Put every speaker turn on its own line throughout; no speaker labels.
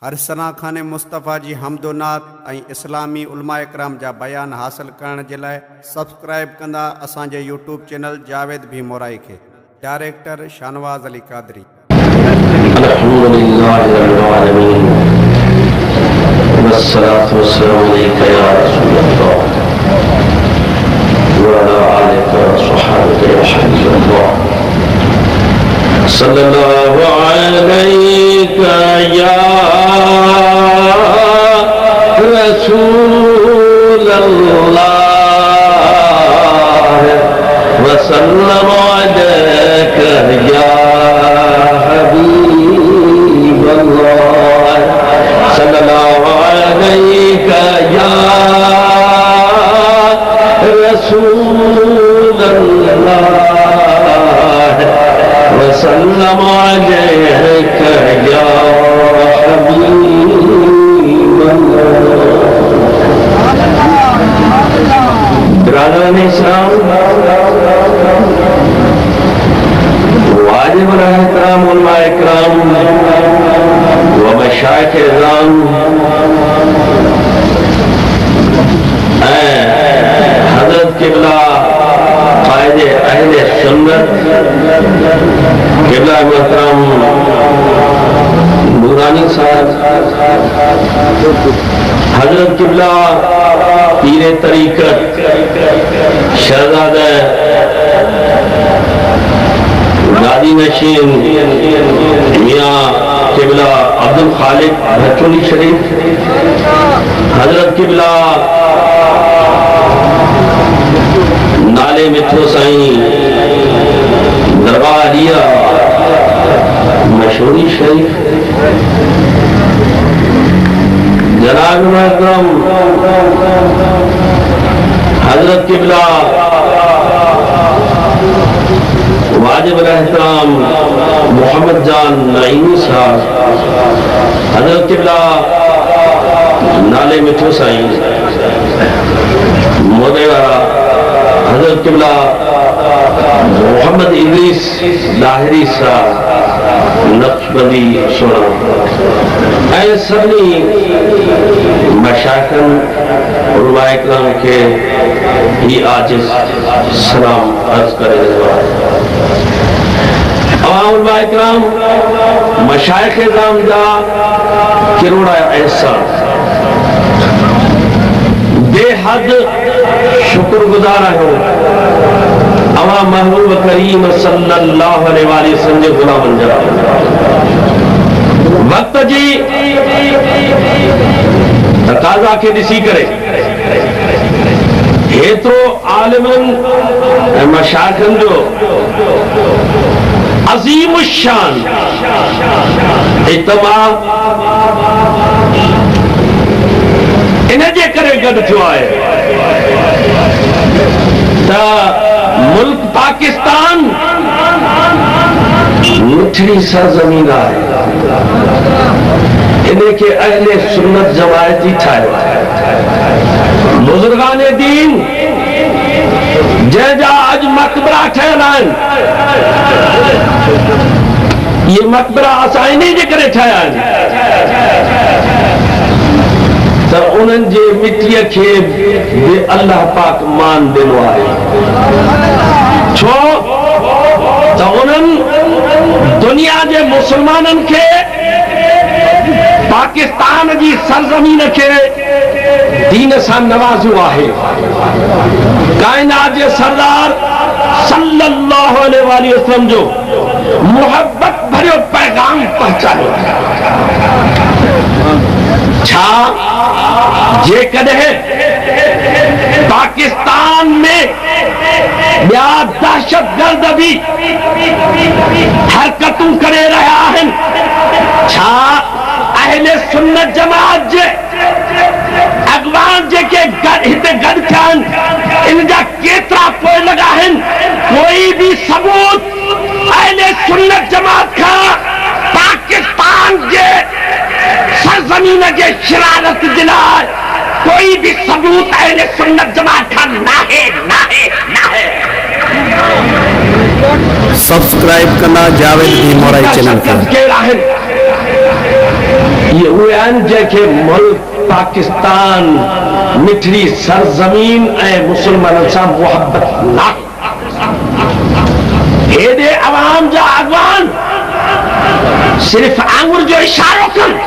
हर सना खाने मुस्तफ़ा जी हमदोनात ऐं इस्लामी उलमा इकराम जा बयान हासिल करण जे लाइ सब्सक्राइब कंदा असांजे यूट्यूब चैनल जावेद भी मोराई खे। डायरेक्टर शानवाज़ अली कादरी।
अल्हम्दुलिल्लाहि रब्बिल आलमीन वस्सलातु वस्सलामु अलैका या रसूलल्लाह व अला आलिका व सहाबिका या हबीबल्लाह सल्लल्लाहु अलैका या रसूलल्लाह व सल्लल्लाहु अलैका या सल्लल्लाहु अलैका या रसूलल्लाह व सल्लल्लाहु अलैका या हबीबल्लाह। बिरादरान इस्लाम, वाजिब रहतराम उलमा इकराम व मशाइख इज़ाम हज़रत क़िबला क़ाइदे अहले सुन्नत क़िबला मोहतरम नूरानी साहब, हज़रत क़िबला पीरे तरीक़त शहज़ादा गादी नशीन मियाँ क़िबला अब्दुल खालिक भचोली शरीफ, हजरत क़िबला नाले मिठो साईं दरबार अलिया मशहूरी शरीफ, जनाब मोहतरम हजरत क़िबला वाजिब रहतराम मोहम्मद जान नईमी साहब, हजरत क़िबला नाले मिठो साईं मोदेवारा, हजरत क़िबला मोहम्मद इदरीस लाहिरी साहब नक्शबंदी सोना ऐं सभिनी मशाइखन उलमा इकराम के ही आजिज़ सलाम अर्ज़ करे उलमा इकराम मशाइख इज़ाम जा किरोड़ा एहसान बेहद शुक्रगुजार आहियो अवा महबूब करीम सल्लल्लाहु अलैहि वसल्लम जे गुलामन जा वक्त जी तकाज़ा के ॾिसी करे हेतिरो आलिमन ऐं मशाइखन जो अज़ीम शान इज्तिमा इन जे करे गॾु थियो आहे त मुल्क पाकिस्तान मिठड़ी सरज़मीन आहे, इन के अहले सुन्नत जमायती ठाहियो आहे। बुज़ुर्गाने दीन जंहिंजा अॼु मक़बरा ठहियल आहिनि, ये मक़बरा असां इन जे करे ठाहिया आहिनि त उन्हनि जे मिटीअ खे बि अल्लाह पाक मान ॾिनो आहे। छो त उन्हनि दुनिया जे मुसलमाननि खे पाकिस्तान जी सरज़मीन खे दीन सां नवाज़ियो आहे। काइनात जे सरदार सल्लल्लाहु अलैहि वसल्लम जो मोहब्बत भरियो पैगाम पहुचायो। छा जेकॾहिं पाकिस्तान में ॿिया दहशतगर्द भी हरकतूं करे रहिया आहिनि, छा अहले सुन्नत जमात जे अॻवान जेके हिते गॾु थिया आहिनि इन जा केतिरा पोइ लॻा आहिनि? कोई भी सबूत अहले सुन्नत जमात खां पाकिस्तान जे सरज़मीन जे शरारत जे लाइ कोई भी सबूत अहले सुन्नत जमात खां नाहे। सब्सक्राइब करना जावेद भी मोराई चैनल के। ये उहे आहिनि जंहिंखे मुल्क पाकिस्तान मिठड़ी सरजमीन ऐं मुसलमाननि सां मुहबत न हेॾे अवाम जा अॻवान सिर्फ़ आंगुर जो इशारो कनि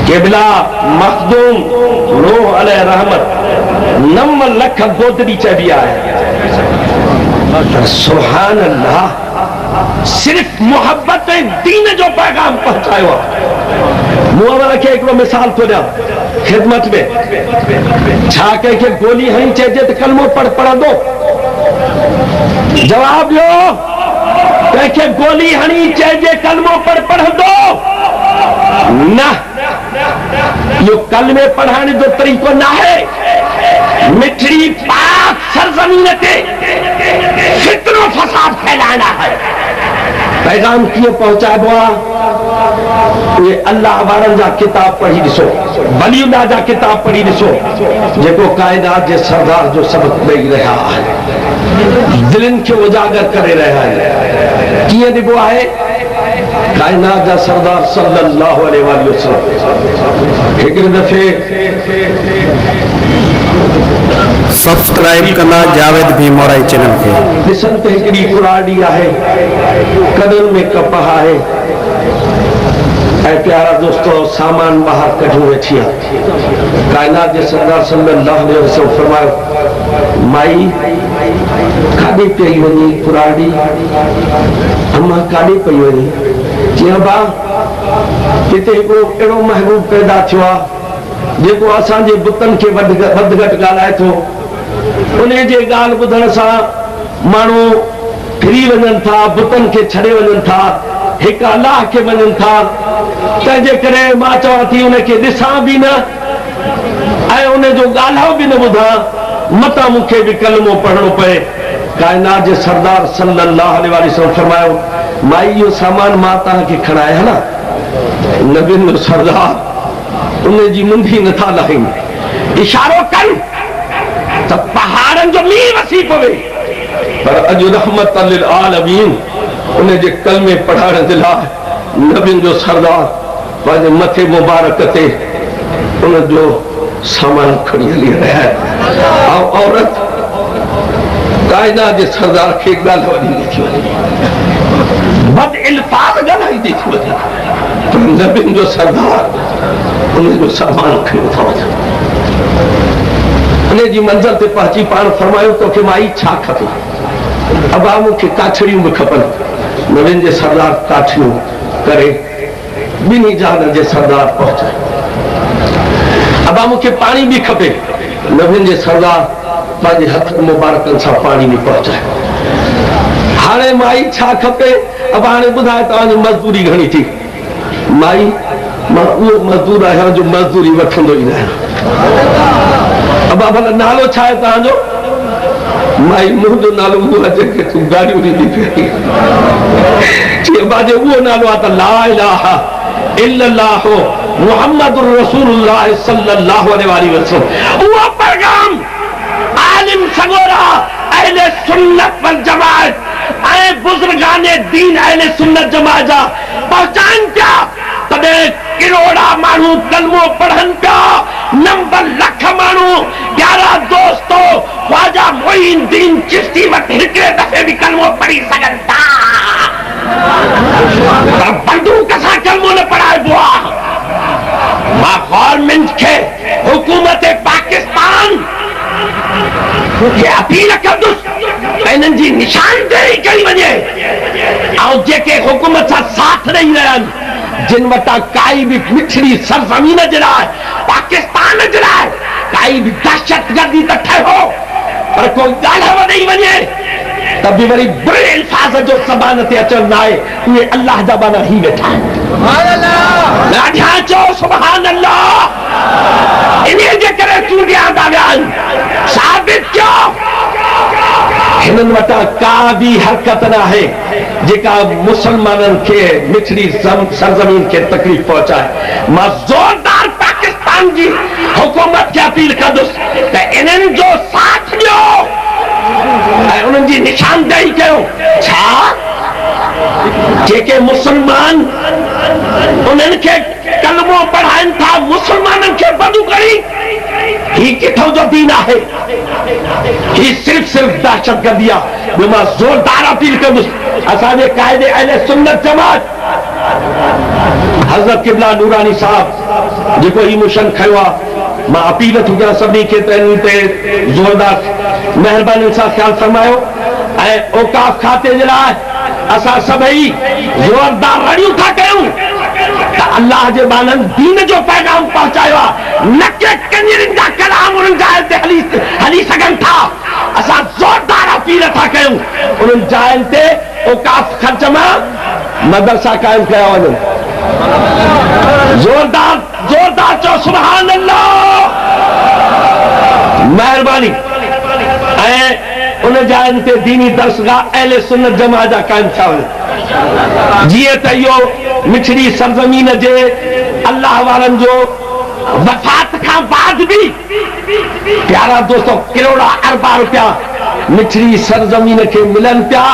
क़िबला मखदूम नूह अलैहि रहमत 9 लख गोदड़ी चइबी आहे सुभान अल्लाह सिर्फ मोहब्बत ऐं दीन जो पैगाम पहुंचायो आहे। मूं अवल खे हिकिड़ो मिसाल थो ॾियां ख़िदमत में छा कंहिंखे गोली हणी चइजे त कलमो पढ़ंदो जवाब ॾियो कंहिंखे गोली हणी चइजे कलमो पढ़ंदो न इहो कलमे पढ़ाइण जो तरीक़ो न आहे मिठड़ी पाक सरजमीन ते फितनो फसाद फैलाना है पैगाम कीअं पहुंचाइबो आहे ये अल्लाह वारनि जा किताब पढ़ी ॾिसो वलीउल्लाह जा किताब पढ़ी ॾिसो जेको कायनात जे सरदार जो सबक़ ॾेई रहिया आहिनि दिलनि खे उजागर करे रहिया आहिनि कीअं ॾिबो आहे कायनात जा सरदार सल्लल्लाहु अलैहि वसल्लम हिकिड़े दफ़े
सब्सक्राइब कंदा जावेद भीमोराई चैनल खे
ॾिसनि त हिकिड़ी कुराड़ी आहे कदनि में कपह आहे ऐं प्यारा दोस्तो सामान ॿाहिरि कढियो वेठी आहे कायनात जे सरदार सल्लल्लाहु अलैहि वसल्लम फरमायो माई काॾे पई वञे कुराड़ी अम्मा काॾे पई वञे चयो बा हिते हिकिड़ो अहिड़ो महबूब पैदा थियो आहे जेको असांजे बुतनि खे वधि घटि ॻाल्हाए थो उन जे ॻाल्हि ॿुधण सां माण्हू फिरी वञनि था बुतनि खे छॾे वञनि था हिकु अलाह खे मञनि था तंहिंजे करे मां चवां थी उनखे ॾिसां बि न ऐं उन जो ॻाल्हायो बि न ॿुधां मतां मूंखे बि कलमो पढ़णो पए कायनात जे सरदार सल्लल्लाहु अलैहि वसल्लम फरमायो माई इहो सामान मां तव्हांखे खणाए हला नबियुनि जो सरदार उन जी मुंडी नथा लाहिनि इशारो कनि त पहाड़नि जो मींहुं वसी पवे पर अॼु रहमत लिल आलमीन उन जे कलमे पढ़ाइण जे लाइ नबियुनि जो सरदार पंहिंजे मथे मुबारक ते उन जो सामान खणी हली रहिया आहिनि ऐं औरत कायनात जे सरदार खे ॻाल्हि ॾींदी थी वञे बद इल्फाज़ ॻाल्हाईंदी थी वञे पर नबियुनि जो सरदार उन जो सामान खणी था वञनि उन जी मंज़िल ते पहुची पाण फरमायो तोखे माई छा खपे अबा मूंखे काछड़ियूं बि खपनि नबियुनि जे सरदार काछड़ियूं करे ॿिन्ही जहान जे सरदार पहुचाए अबा मूंखे पाणी बि खपे नबियुनि जे सरदार पंहिंजे हथ मुबारकनि सां पाणी बि पहुचाए हाणे माई छा खपे अब हाणे ॿुधाए तव्हांजी मज़दूरी घणी थी माई मां उहो मज़दूर आहियां जो मज़दूरी वठंदो ई न आहियां अब भला नालो छा आहे तव्हांजो माई मुंहिंजो नालो उहो आहे जंहिंखे तूं गाॾियूं ॾींदी पई चई बाजे उहो नालो आहे त ला इलाहा इल्लल्लाह मुहम्मदुर रसूलुल्लाह सल्लल्लाहु अलैहि वसल्लम उहो पैगाम आलिम सगोरा अहले सुन्नत वल जमात ऐं बुजुर्गाने दीन अहले सुन्नत जमात जा पहचान पिया तॾहिं करोड़ा माण्हू कलमो पढ़नि पिया 9 लख माण्हू प्यारा दोस्तो ख्वाजा मोइनुद्दीन चिश्ती वटि हिकिड़े दफ़े बि कलमो पढ़ी सघनि था पर बंदूक सां कलमो न पढ़ाइबो आहे मां गवर्नमेंट खे हुकूमत पाकिस्तान खे अपील कंदुसि इन्हनि जी निशानदेही कई वञे ऐं जेके हुकूमत सां साथ ॾेई रहिया आहिनि जिन वटां काई बि मिठड़ी सरज़मीन जे लाइ पाकिस्तान जे लाइ काई बि दहशतगर्दी त ठहियो पर कोई ॻाल्हि ॾेई वञे त बि वरी बुरे अल्फाज़ जो ज़बान ते अचनि न आहे उहे अल्लाह जा बाना ही वेठा आहिनि चओ सुभान अल्लाह इन जे करे चूंडिया था विया आहिनि साबित कयो हिननि वटां का बि हरकत न आहे जेका मुसलमाननि खे मिठड़ी सरजमीन खे तकलीफ़ पहुचाए मां ज़ोरदार पाकिस्तान जी हुकूमत खे अपील कंदुसि त इन्हनि जो साथ ॾियो ऐं उन्हनि जी निशानदेही कयो छा जेके मुसलमान उन्हनि खे कलमो पढ़ाइनि था, मुसलमाननि खे बंदि करी। ही किथों जो दीन आहे? ही सिर्फ दहशतगर्दी आहे। ॿियो मां ज़ोरदार अपील कंदुसि असांजे क़ाइदे अहले सुन्नत जमात हज़रत क़िबला नूरानी साहब जेको ही मिशन खयो आहे, मां अपील थो कयां सभिनी खे त इन ते ज़ोरदार महिरबानी सां ख़्यालु फरमायो। ऐं औकाफ़ खाते जे लाइ असां सभई ज़ोरदार रड़ियूं था कयूं त अल्लाह जे बाननि दीन जो पैगाम पहुचायो आहे, न के कंजरिन जा कलाम उन्हनि जाइनि ते हली सघनि था। असां ज़ोरदार अपील था कयूं उन्हनि जाइनि ते औकाफ़ ख़र्च मां मदरसा क़ाइमु कया वञनि। जोरदार चो सुभान अल्लाह, महिरबानी। ऐं उन जाइनि ते दीनी दर्सगाह अहले सुन्नत जमात जा क़ाइमु थिया वञनि, जीअं त इहो मिठड़ी सरज़मीन जे अल्लाह वारनि जो वफ़ात खां बाद भी प्यारा दोस्तों करोड़ा अरबा रुपया मिठड़ी सरज़मीन खे मिलनि पिया।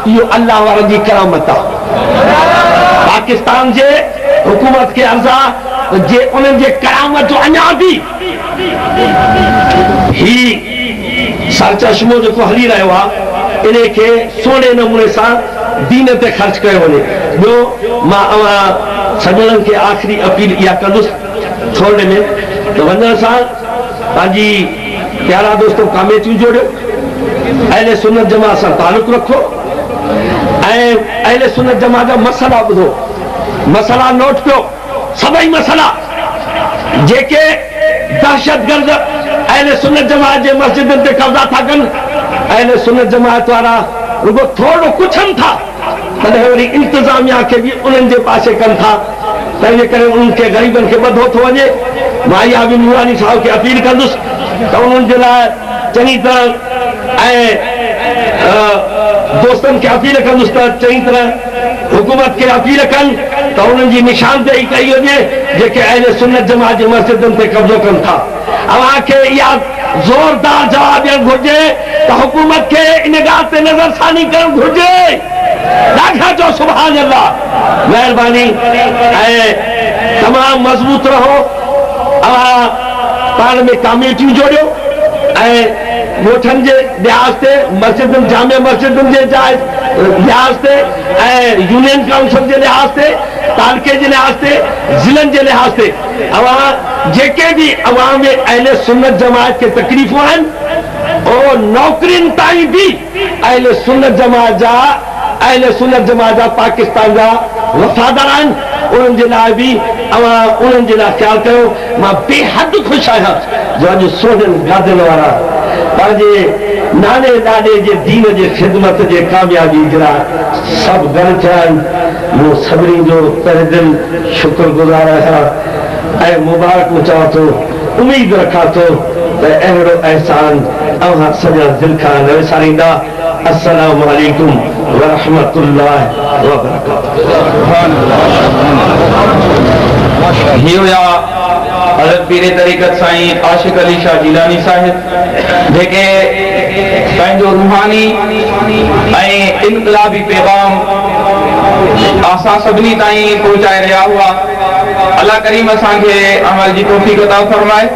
इहो अल्लाह वारनि जी करामत आहे। पाकिस्तान जे हुकूमत खे अर्ज़ा जे उन्हनि जे करामत जो अञा बि ही सरचश्मो जेको हली रहियो आहे इन खे सोने नमूने सां दीन ते ख़र्च कयो वञे। ॿियो मां सॼणनि खे आख़िरी अपील इहा कंदुसि थोरे में त वञण सां पंहिंजी प्यारा दोस्तों कमेटियूं जोड़ियो, अहले सुन्नत जमात सां तालुक़ रखो ऐं अहले सुन्नत जमात जा मसला ॿुधो, मसला नोट कयो। सभई मसला जेके दहशतगर्द अहले सुन्नत जमात जे मस्जिदनि ते कब्ज़ा था कनि, अहले सुन्नत जमात वारा रुगो थोरो कुझनि था, तॾहिं वरी इंतिज़ामिया खे बि उन्हनि जे पासे कनि था। तंहिंजे करे उन्हनि खे ग़रीबनि खे ॿधो थो वञे। मां इहा बि नूरानी साहिब खे अपील कंदुसि त उन्हनि जे लाइ चङी तरह ऐं दोस्तनि खे अपील कंदुसि त चङी तरह हुकूमत खे अपील कनि त उन्हनि जी निशानदेही कई वञे जेके अहले सुन्नत जमात जे मस्जिदनि ते कब्ज़ो कनि था। अव्हांखे इहा ज़ोरदार जवाब ॾियणु घुरिजे त हुकूमत खे इन ॻाल्हि ते नज़रसानी करणु घुरिजे। ॾाढा जो सुभान अल्लाह, महिरबानी ऐं तमामु मज़बूत रहो। पाण में कमेटियूं जोड़ियो ऐं ॻोठनि जे लिहाज़ ते, मस्जिदुनि जामे मस्जिदुनि जे लिहाज़ ते ऐं यूनियन काउंसिल जे लिहाज़ ते, तालुके जे लिहाज़ ते, ज़िलनि जे लिहाज़ ते अवां जेके बि अवाम में अहले सुन्नत जमात खे तकलीफ़ूं आहिनि और नौकरियुनि ताईं बि अहले सुन्नत जमात जा पाकिस्तान जा वफ़ादार आहिनि, उन्हनि जे लाइ बि अवां उन्हनि जे लाइ ख़्यालु कयो। मां बेहद ख़ुशि आहियां जो अॼु सोननि गादनि वारा पंहिंजे नाने ॾाॾे जे दीन जे ख़िदमत जे कामयाबी जे लाइ सभु गॾु थिया आहिनि। मूं सभिनी जो तहे दिलि शुक्रगुज़ार आहियां ऐं मुबारक चवां थो, उमेद रखां थो त अहिड़ो अहसान अव्हां सॼा दिलि खां न विसारींदा। अस्सलामु अलैकुम वरहमतुल्लाहि वबरकातुहू। हज़रत पीर तरीक़त साईं आशिक़ अली शाह जिलानी साहिब जेके पंहिंजो रूहानी ऐं इनक़लाबी पैगाम असां सभिनी ताईं पहुचाए रहिया हुआ। अल्लाह करीम असांखे अमल जी तौफ़ीक़ अता फरमाए।